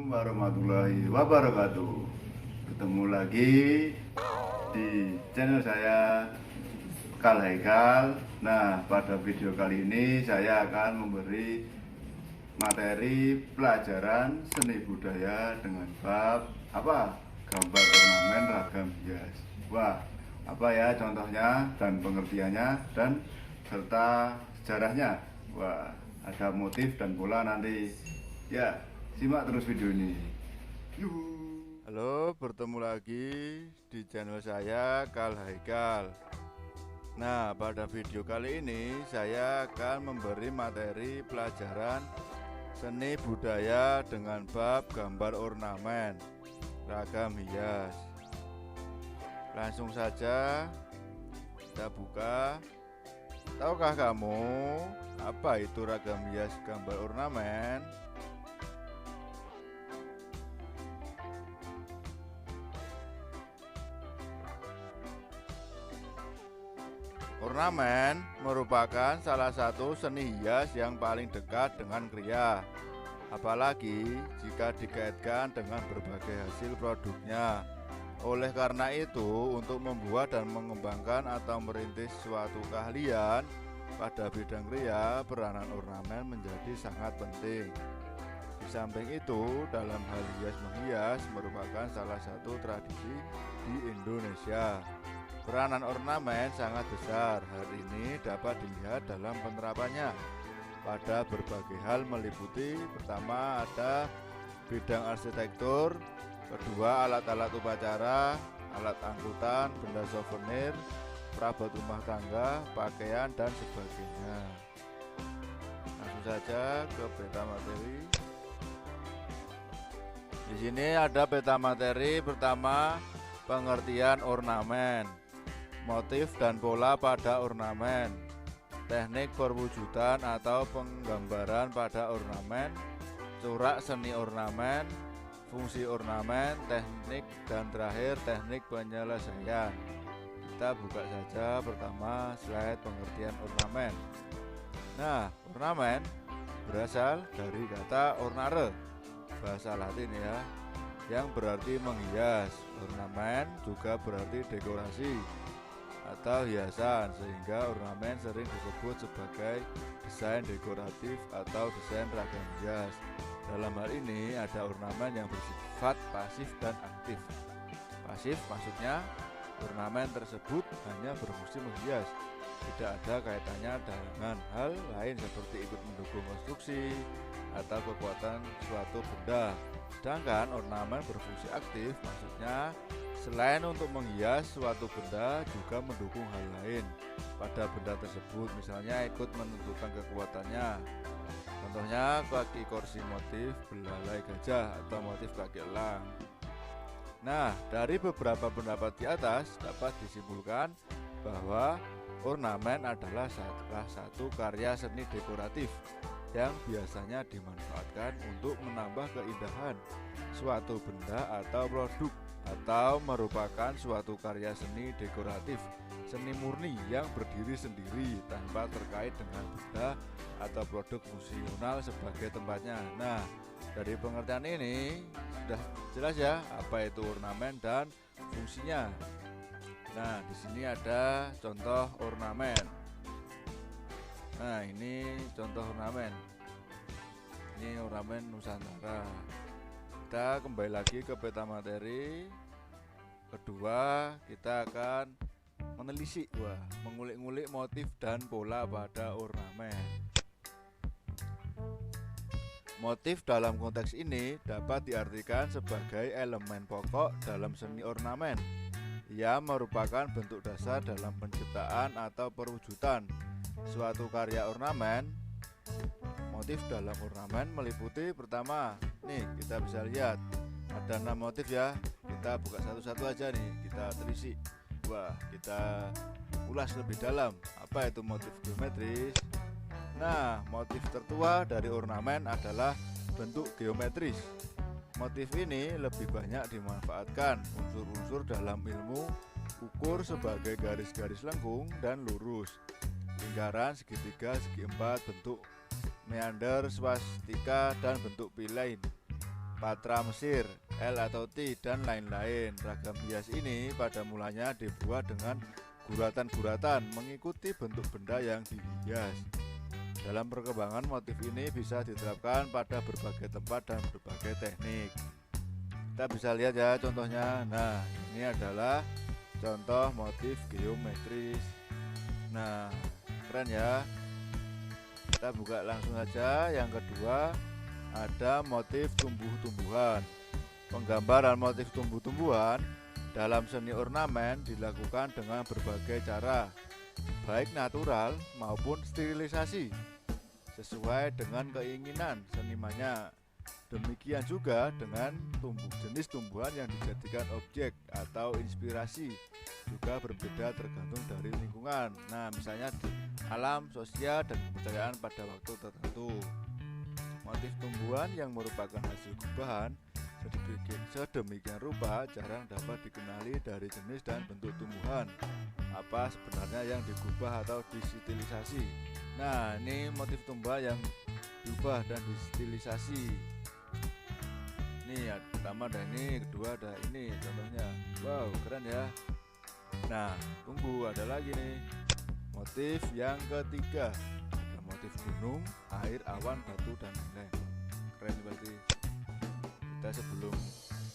Warahmatullahi wabarakatuh. Ketemu lagi di channel saya Kal Haikal. Nah, pada video kali ini saya akan memberi materi pelajaran seni budaya dengan bab apa? Gambar ornamen ragam hias. Wah, apa ya contohnya dan pengertiannya dan serta sejarahnya. Wah, ada motif dan pola nanti. Ya, simak terus video ini. Halo, bertemu lagi di channel saya Kal Haikal. Nah, pada video kali ini saya akan memberi materi pelajaran seni budaya dengan bab gambar ornamen ragam hias. Langsung saja kita buka. Tahukah kamu apa itu ragam hias gambar ornamen? Ornamen merupakan salah satu seni hias yang paling dekat dengan kriya, apalagi jika dikaitkan dengan berbagai hasil produknya. Oleh karena itu, untuk membuat dan mengembangkan atau merintis suatu keahlian pada bidang kriya, peranan ornamen menjadi sangat penting. Di samping itu, dalam hal hias menghias merupakan salah satu tradisi di Indonesia. Peranan ornamen sangat besar. Hal ini dapat dilihat dalam penerapannya pada berbagai hal meliputi: pertama ada bidang arsitektur, kedua alat-alat upacara, alat angkutan, benda souvenir, perabot rumah tangga, pakaian dan sebagainya. Langsung saja ke peta materi. Di sini ada peta materi. Pertama, pengertian ornamen, motif dan pola pada ornamen, teknik perwujudan atau penggambaran pada ornamen, corak seni ornamen, fungsi ornamen, teknik, dan terakhir teknik penyelesaian. Kita buka saja pertama slide pengertian ornamen. Nah, ornamen berasal dari kata ornare, bahasa Latin ya, yang berarti menghias. Ornamen juga berarti dekorasi atau hiasan, sehingga ornamen sering disebut sebagai desain dekoratif atau desain ragam hias. Dalam hal ini ada ornamen yang bersifat pasif dan aktif. Pasif maksudnya ornamen tersebut hanya berfungsi menghias, tidak ada kaitannya dengan hal lain seperti ikut mendukung konstruksi atau kekuatan suatu benda. Sedangkan ornamen berfungsi aktif maksudnya selain untuk menghias suatu benda juga mendukung hal lain pada benda tersebut, misalnya ikut menentukan kekuatannya. Contohnya kaki kursi motif belalai gajah atau motif kaki elang. Nah, dari beberapa pendapat di atas dapat disimpulkan bahwa ornamen adalah salah satu karya seni dekoratif yang biasanya dimanfaatkan untuk menambah keindahan suatu benda atau produk, atau merupakan suatu karya seni dekoratif seni murni yang berdiri sendiri tanpa terkait dengan benda atau produk fungsional sebagai tempatnya. Nah, dari pengertian ini sudah jelas ya apa itu ornamen dan fungsinya. Nah, di sini ada contoh ornamen. Nah, ini contoh ornamen. Ini ornamen Nusantara. Kita kembali lagi ke peta materi. Kedua, kita akan menelisik, mengulik-ngulik motif dan pola pada ornamen. Motif dalam konteks ini dapat diartikan sebagai elemen pokok dalam seni ornamen. Ia merupakan bentuk dasar dalam penciptaan atau perwujudan suatu karya ornamen. Motif dalam ornamen meliputi pertama, nih kita bisa lihat ada 6 motif ya. Kita buka satu-satu aja nih, kita telisik. Wah, kita ulas lebih dalam. Apa itu motif geometris? Nah, motif tertua dari ornamen adalah bentuk geometris. Motif ini lebih banyak dimanfaatkan unsur-unsur dalam ilmu ukur sebagai garis-garis lengkung dan lurus, lingkaran, segitiga, segi empat, bentuk meander, swastika, dan bentuk pilain. patra Mesir, L atau T, dan lain-lain. Ragam hias ini pada mulanya dibuat dengan guratan-guratan mengikuti bentuk benda yang dihias. Dalam perkembangan motif ini bisa diterapkan pada berbagai tempat dan berbagai teknik. Kita bisa lihat ya contohnya. Nah, ini adalah contoh motif geometris. Nah, keren ya. Kita buka langsung saja. Yang kedua, ada motif tumbuh-tumbuhan. Penggambaran motif tumbuh-tumbuhan dalam seni ornamen dilakukan dengan berbagai cara, baik natural maupun sterilisasi, sesuai dengan keinginan senimannya. Demikian juga dengan jenis tumbuhan yang dijadikan objek atau inspirasi juga berbeda tergantung dari lingkungan. Nah, misalnya di alam, sosial, dan kepercayaan pada waktu tertentu. Motif tumbuhan yang merupakan hasil gubahan sedemikian rupa jarang dapat dikenali dari jenis dan bentuk tumbuhan apa sebenarnya yang digubah atau disitilisasi. Nah, ini motif tumbuhan yang diubah dan disitilisasi. Ini ya, pertama ada ini, kedua ada ini contohnya. Wow, keren ya. Nah, tunggu, ada lagi nih motif yang ketiga. Ada motif gunung, air, awan, batu, dan lain-lain. Keren pasti. Kita sebelum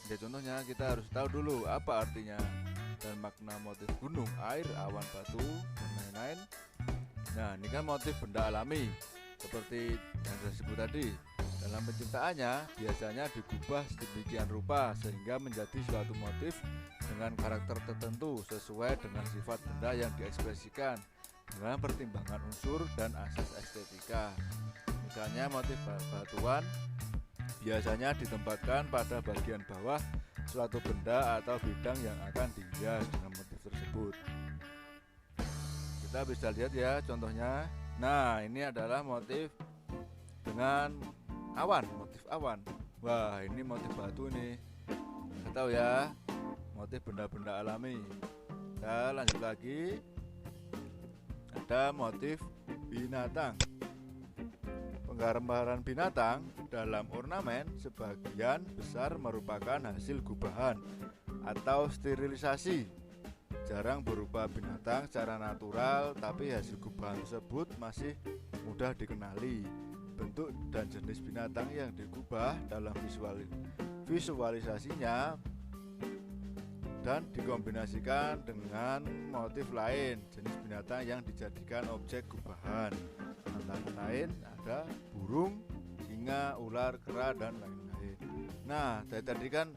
lihat contohnya, kita harus tahu dulu apa artinya dan makna motif gunung, air, awan, batu, dan lain-lain. Nah, ini kan motif benda alami seperti yang saya sebut tadi. Dalam penciptaannya biasanya digubah sedemikian rupa sehingga menjadi suatu motif dengan karakter tertentu sesuai dengan sifat benda yang diekspresikan dengan pertimbangan unsur dan asas estetika. Misalnya motif batuan biasanya ditempatkan pada bagian bawah suatu benda atau bidang yang akan dihias dengan motif tersebut. Kita bisa lihat ya contohnya. Nah, ini adalah motif dengan awan, motif awan. Wah, ini motif batu nih. Kita tahu ya, motif benda-benda alami. Kita lanjut lagi. Ada motif binatang. Penggambaran binatang dalam ornamen sebagian besar merupakan hasil gubahan atau sterilisasi. Jarang berupa binatang secara natural, tapi hasil gubahan tersebut masih mudah dikenali. Bentuk dan jenis binatang yang digubah dalam visualisasinya dan dikombinasikan dengan motif lain jenis binatang yang dijadikan objek gubahan. Antara lain ada burung, singa, ular, kera, dan lain-lain. Nah, dari tadi kan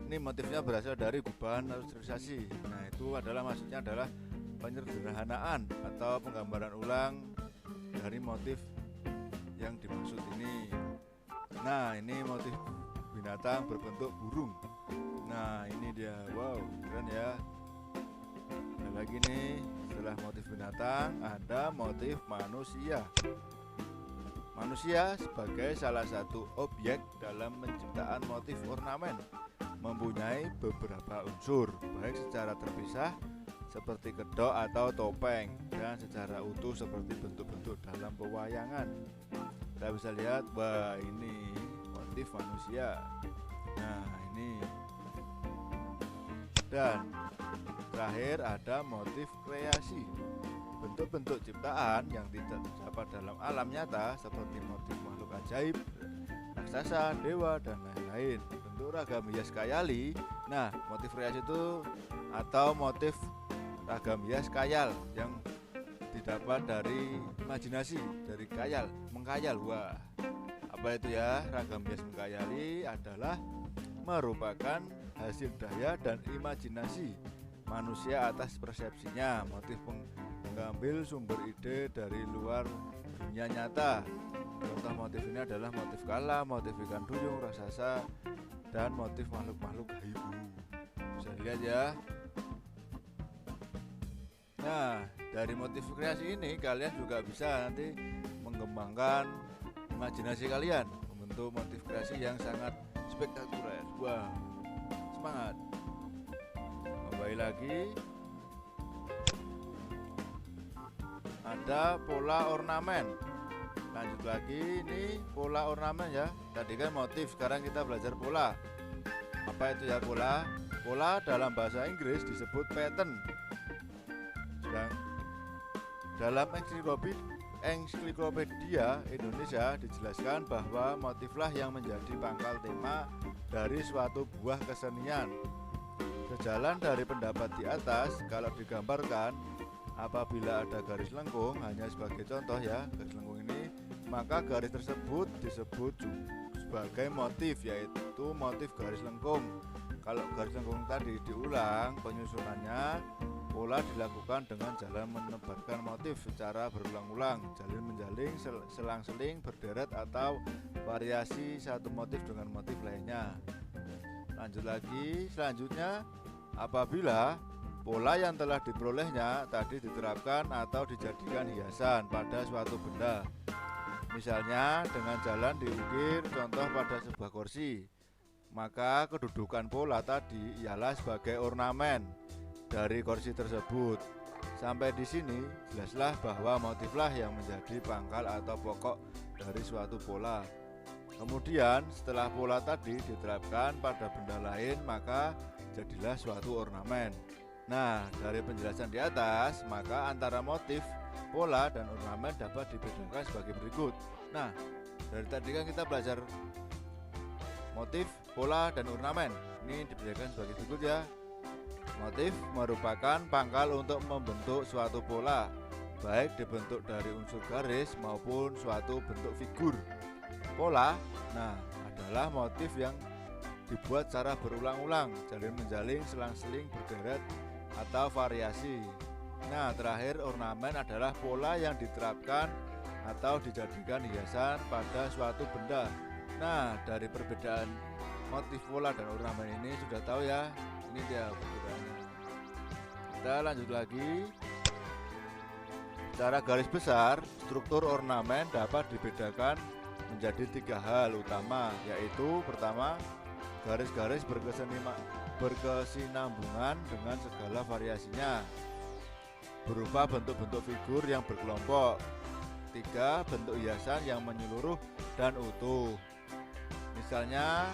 ini motifnya berasal dari gubahan atau sterilisasi. Nah, itu adalah maksudnya adalah penyederhanaan atau penggambaran ulang dari motif yang dimaksud ini. Nah, ini motif binatang berbentuk burung. Nah, ini dia. Wow, keren ya. Ada lagi nih, setelah motif binatang ada motif manusia. Manusia sebagai salah satu objek dalam penciptaan motif ornamen mempunyai beberapa unsur, baik secara terpisah seperti kedok atau topeng dan secara utuh seperti bentuk-bentuk dalam pewayangan. Kita bisa lihat, wah ini motif manusia. Nah, ini. Dan terakhir ada motif kreasi. Bentuk-bentuk ciptaan yang tidak terdapat dalam alam nyata seperti motif makhluk ajaib, raksasa, dewa, dan lain-lain. Bentuk ragam hias khayali. Nah, motif kreasi itu atau motif ragam hias khayal yang didapat dari imajinasi, dari mengkhayal. Wah, apa itu ya? Ragam hias mengkhayali adalah merupakan hasil daya dan imajinasi manusia atas persepsinya. Motif mengambil sumber ide dari luar dunia nyata. Contoh motif ini adalah motif kala, motif ikan duyung, raksasa, dan motif makhluk-makhluk gaib. Bisa dilihat ya. Nah, dari motif kreasi ini kalian juga bisa nanti mengembangkan imajinasi kalian, membentuk motif kreasi yang sangat spektakuler. Wah, semangat. Kembali lagi, ada pola ornamen. Lanjut lagi, ini pola ornamen ya. Tadi kan motif, sekarang kita belajar pola. Apa itu ya pola? Pola dalam bahasa Inggris disebut pattern. Dalam ensiklopedia Indonesia dijelaskan bahwa motiflah yang menjadi pangkal tema dari suatu buah kesenian. Sejalan dari pendapat di atas, kalau digambarkan, apabila ada garis lengkung, hanya sebagai contoh ya, garis lengkung ini, maka garis tersebut disebut sebagai motif, yaitu motif garis lengkung. Kalau garis lengkung tadi diulang penyusunannya, pola dilakukan dengan jalan menebarkan motif secara berulang-ulang, jalin menjalin, selang-seling, berderet, atau variasi satu motif dengan motif lainnya. Lanjut lagi, selanjutnya apabila pola yang telah diperolehnya tadi diterapkan atau dijadikan hiasan pada suatu benda, misalnya dengan jalan diukir contoh pada sebuah kursi, maka kedudukan pola tadi ialah sebagai ornamen dari kursi tersebut. Sampai di sini jelaslah bahwa motiflah yang menjadi pangkal atau pokok dari suatu pola. Kemudian setelah pola tadi diterapkan pada benda lain, maka jadilah suatu ornamen. Nah, dari penjelasan di atas, maka antara motif, pola, dan ornamen dapat dibedakan sebagai berikut. Nah, dari tadi kan kita belajar motif, pola, dan ornamen. Ini dibedakan sebagai berikut ya. Motif merupakan pangkal untuk membentuk suatu pola, baik dibentuk dari unsur garis maupun suatu bentuk figur. Pola, nah, adalah motif yang dibuat secara berulang-ulang, jalin menjalin, selang-seling, berderet, atau variasi. Nah, terakhir ornamen adalah pola yang diterapkan atau dijadikan hiasan pada suatu benda. Nah, dari perbedaan motif, pola, dan ornamen ini sudah tahu ya. Ini dia perbedaannya. Kita lanjut lagi. Secara garis besar, struktur ornamen dapat dibedakan menjadi 3 hal utama, yaitu pertama, garis-garis berkesinambungan dengan segala variasinya, berupa bentuk-bentuk figur yang berkelompok. 3, bentuk hiasan yang menyeluruh dan utuh, misalnya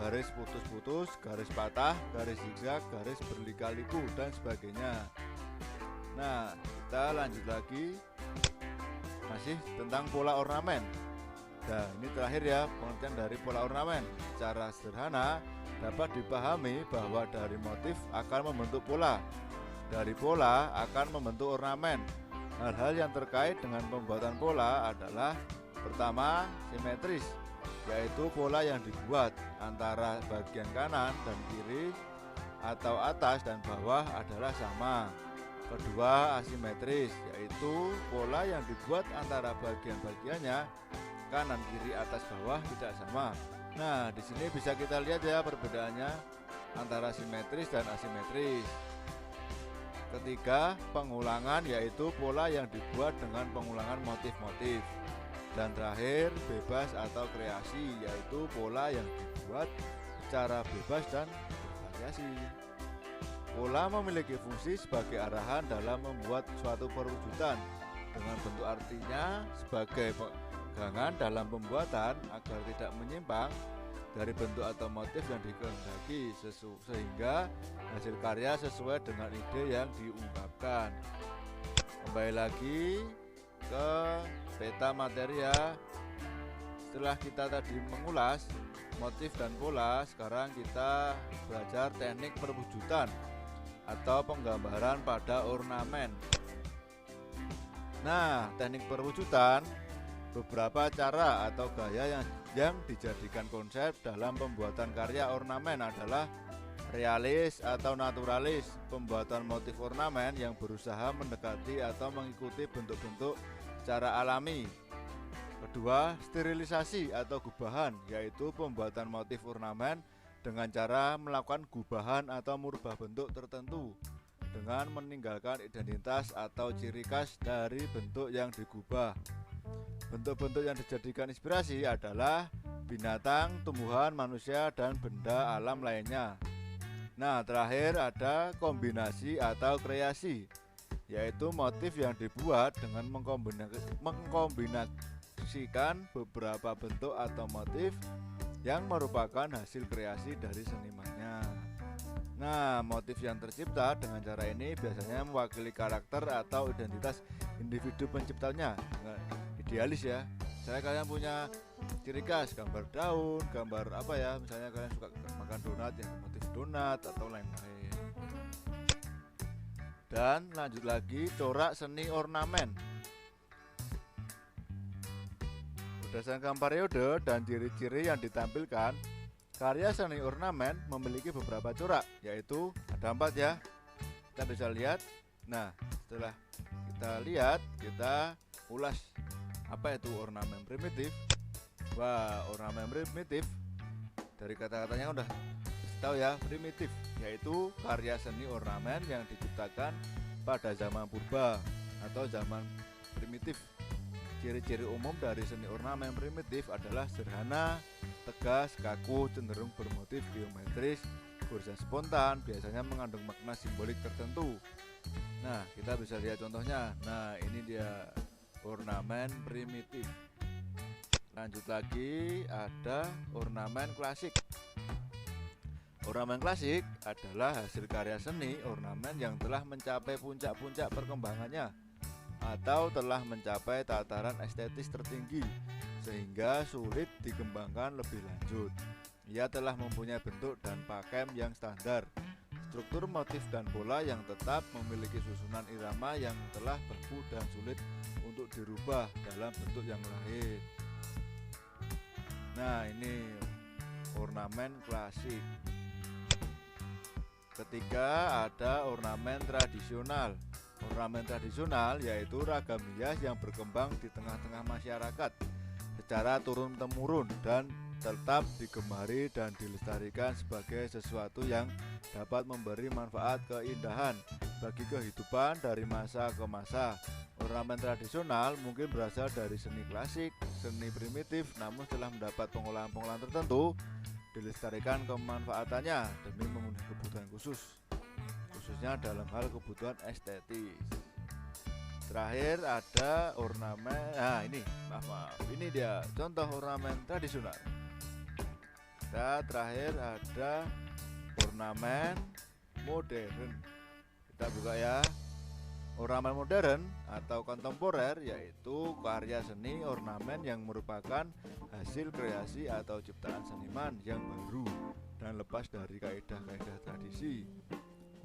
garis putus-putus, garis patah, garis zigzag, garis berliku-liku, dan sebagainya. Nah, kita lanjut lagi, masih tentang pola ornamen. Nah, ini terakhir ya, pengertian dari pola ornamen. Secara sederhana dapat dipahami bahwa dari motif akan membentuk pola, dari pola akan membentuk ornamen. Hal-hal yang terkait dengan pembuatan pola adalah pertama, simetris, yaitu pola yang dibuat antara bagian kanan dan kiri atau atas dan bawah adalah sama. Kedua, asimetris, yaitu pola yang dibuat antara bagian-bagiannya kanan, kiri, atas, bawah tidak sama. Nah, di sini bisa kita lihat ya perbedaannya antara simetris dan asimetris. Ketiga, pengulangan, yaitu pola yang dibuat dengan pengulangan motif-motif. Dan terakhir, bebas atau kreasi, yaitu pola yang dibuat secara bebas dan bervariasi. Pola memiliki fungsi sebagai arahan dalam membuat suatu perwujudan, dengan bentuk artinya sebagai pegangan dalam pembuatan agar tidak menyimpang dari bentuk atau motif yang dikehendaki, sehingga hasil karya sesuai dengan ide yang diungkapkan. Kembali lagi ke peta materi ya. Setelah kita tadi mengulas motif dan pola, sekarang kita belajar teknik perwujudan atau penggambaran pada ornamen. Nah, teknik perwujudan, beberapa cara atau gaya yang dijadikan konsep dalam pembuatan karya ornamen adalah realis atau naturalis, pembuatan motif ornamen yang berusaha mendekati atau mengikuti bentuk-bentuk secara alami. Kedua, sterilisasi atau gubahan, yaitu pembuatan motif ornamen dengan cara melakukan gubahan atau merubah bentuk tertentu dengan meninggalkan identitas atau ciri khas dari bentuk yang digubah. Bentuk-bentuk yang dijadikan inspirasi adalah binatang, tumbuhan, manusia, dan benda alam lainnya. Nah, terakhir ada kombinasi atau kreasi, yaitu motif yang dibuat dengan mengekspresikan beberapa bentuk atau motif yang merupakan hasil kreasi dari senimannya. Nah, motif yang tercipta dengan cara ini biasanya mewakili karakter atau identitas individu penciptanya. Nah, idealis ya. Misalnya kalian punya ciri khas gambar daun, gambar apa ya, misalnya kalian suka makan donat ya, motif donat atau lain-lain. Dan lanjut lagi, corak seni ornamen. Berdasarkan periode dan ciri-ciri yang ditampilkan, karya seni ornamen memiliki beberapa corak, yaitu ada 4 ya. Kita bisa lihat. Nah, setelah kita lihat, kita ulas apa itu ornamen primitif. Wah, ornamen primitif dari kata-katanya udah tahu ya, primitif yaitu karya seni ornamen yang diciptakan pada zaman purba atau zaman primitif. Ciri-ciri umum dari seni ornamen primitif adalah sederhana, tegas, kaku, cenderung bermotif geometris, goresan spontan, biasanya mengandung makna simbolik tertentu. Nah, kita bisa lihat contohnya. Nah, ini dia ornamen primitif. Lanjut lagi, ada ornamen klasik. Ornamen klasik adalah hasil karya seni ornamen yang telah mencapai puncak-puncak perkembangannya atau telah mencapai tataran estetis tertinggi sehingga sulit dikembangkan lebih lanjut. Ia telah mempunyai bentuk dan pakem yang standar, struktur motif dan pola yang tetap, memiliki susunan irama yang telah baku dan sulit untuk dirubah dalam bentuk yang lain. Nah, ini ornamen klasik. Ketiga, ada ornamen tradisional. Ornamen tradisional yaitu ragam hias yang berkembang di tengah-tengah masyarakat secara turun-temurun dan tetap digemari dan dilestarikan sebagai sesuatu yang dapat memberi manfaat keindahan bagi kehidupan dari masa ke masa. Ornamen tradisional mungkin berasal dari seni klasik, seni primitif, namun setelah mendapat pengolahan-pengolahan tertentu dilestarikan kemanfaatannya demi memenuhi kebutuhan khususnya dalam hal kebutuhan estetis. Terakhir ada ornamen, ini dia contoh ornamen tradisional. Terakhir ada ornamen modern. Kita buka ya. Ornamen modern atau kontemporer yaitu karya seni ornamen yang merupakan hasil kreasi atau ciptaan seniman yang baru dan lepas dari kaidah-kaidah tradisi.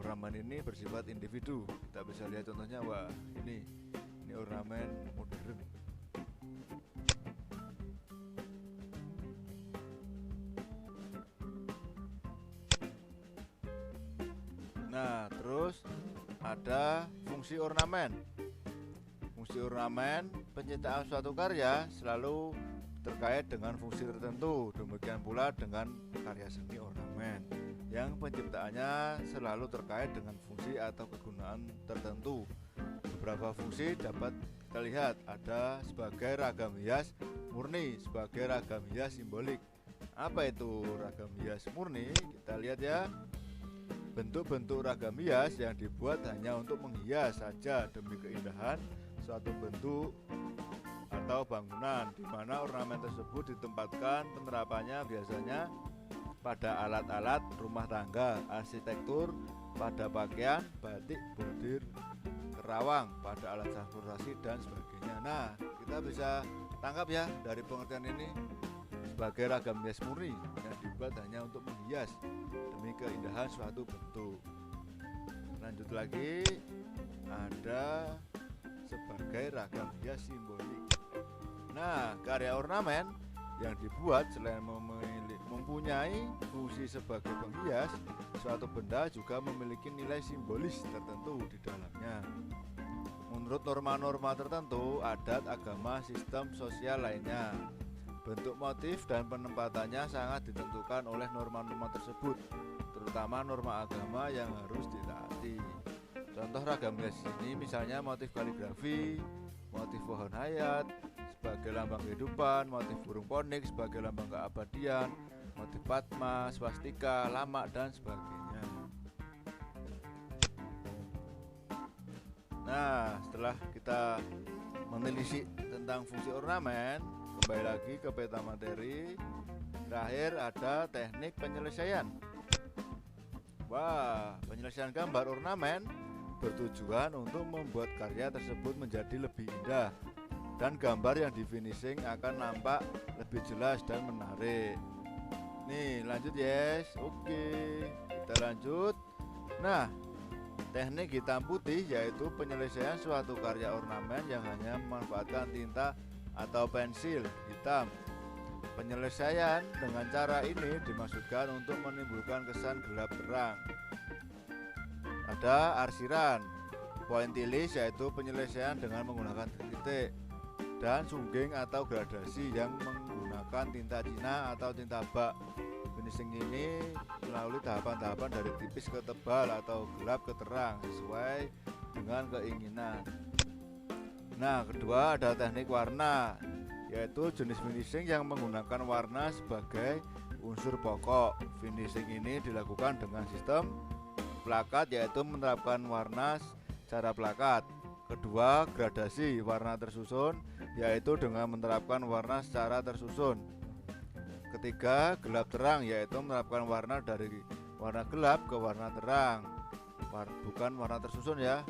Ornamen ini bersifat individu. Kita bisa lihat contohnya. Wah, ini ornamen modern. Nah, terus ada fungsi ornamen. Fungsi ornamen, penciptaan suatu karya selalu terkait dengan fungsi tertentu. Demikian pula dengan karya seni ornamen yang penciptaannya selalu terkait dengan fungsi atau kegunaan tertentu. Beberapa fungsi dapat kita lihat, ada sebagai ragam hias murni, sebagai ragam hias simbolik. Apa itu ragam hias murni? Kita lihat ya. Bentuk-bentuk ragam hias yang dibuat hanya untuk menghias saja demi keindahan suatu bentuk atau bangunan, di mana ornamen tersebut ditempatkan. Penerapannya biasanya pada alat-alat rumah tangga, arsitektur, pada pakaian, batik, bordir, kerawang, pada alat transportasi dan sebagainya. Nah, kita bisa tangkap ya dari pengertian ini sebagai ragam hias murni yang dibuat hanya untuk menghias demi keindahan suatu bentuk. Lanjut lagi, ada sebagai ragam hias simbolik. Nah, karya ornamen yang dibuat selain mempunyai fungsi sebagai penghias, suatu benda juga memiliki nilai simbolis tertentu di dalamnya. Menurut norma-norma tertentu, adat, agama, sistem sosial lainnya, bentuk motif dan penempatannya sangat ditentukan oleh norma-norma tersebut, terutama norma agama yang harus ditaati. Contoh ragam hias ini misalnya motif kaligrafi, motif pohon hayat sebagai lambang kehidupan, motif burung ponik sebagai lambang keabadian, motif padma, swastika, lamak, dan sebagainya. Nah, setelah kita menelisik tentang tentang fungsi ornamen, kembali lagi ke peta materi. Terakhir ada teknik penyelesaian. Wah, penyelesaian gambar ornamen bertujuan untuk membuat karya tersebut menjadi lebih indah dan gambar yang di finishing akan nampak lebih jelas dan menarik. Nih, lanjut yes. Oke, kita lanjut. Nah, teknik hitam putih yaitu penyelesaian suatu karya ornamen yang hanya memanfaatkan tinta atau pensil hitam. Penyelesaian dengan cara ini dimaksudkan untuk menimbulkan kesan gelap terang. Ada arsiran, pointillis yaitu penyelesaian dengan menggunakan titik, dan sungging atau gradasi yang menggunakan tinta Cina atau tinta bak. Finishing ini melalui tahapan-tahapan dari tipis ke tebal atau gelap ke terang sesuai dengan keinginan. Nah, kedua ada teknik warna, yaitu jenis finishing yang menggunakan warna sebagai unsur pokok. Finishing ini dilakukan dengan sistem plakat, yaitu menerapkan warna secara plakat. Kedua, gradasi warna tersusun, yaitu dengan menerapkan warna secara tersusun. Ketiga, gelap terang, yaitu menerapkan warna dari warna gelap ke warna terang, bukan warna tersusun ya.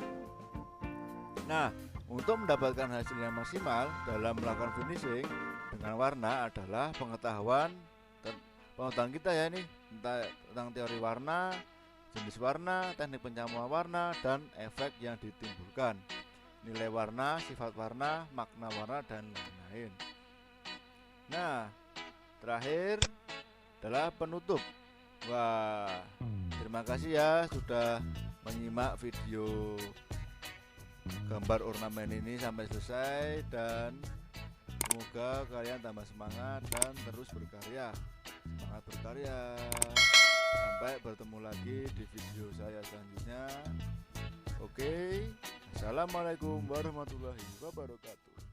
Nah, untuk mendapatkan hasil yang maksimal dalam melakukan finishing dengan warna adalah pengetahuan kita ya, ini tentang teori warna, jenis warna, teknik pencampur warna, dan efek yang ditimbulkan, nilai warna, sifat warna, makna warna, dan lain-lain. Nah, terakhir adalah penutup. Wah, terima kasih ya sudah menyimak video gambar ornamen ini sampai selesai, dan semoga kalian tambah semangat dan terus berkarya. Semangat berkarya. Sampai bertemu lagi di video saya selanjutnya. Oke, assalamualaikum warahmatullahi wabarakatuh.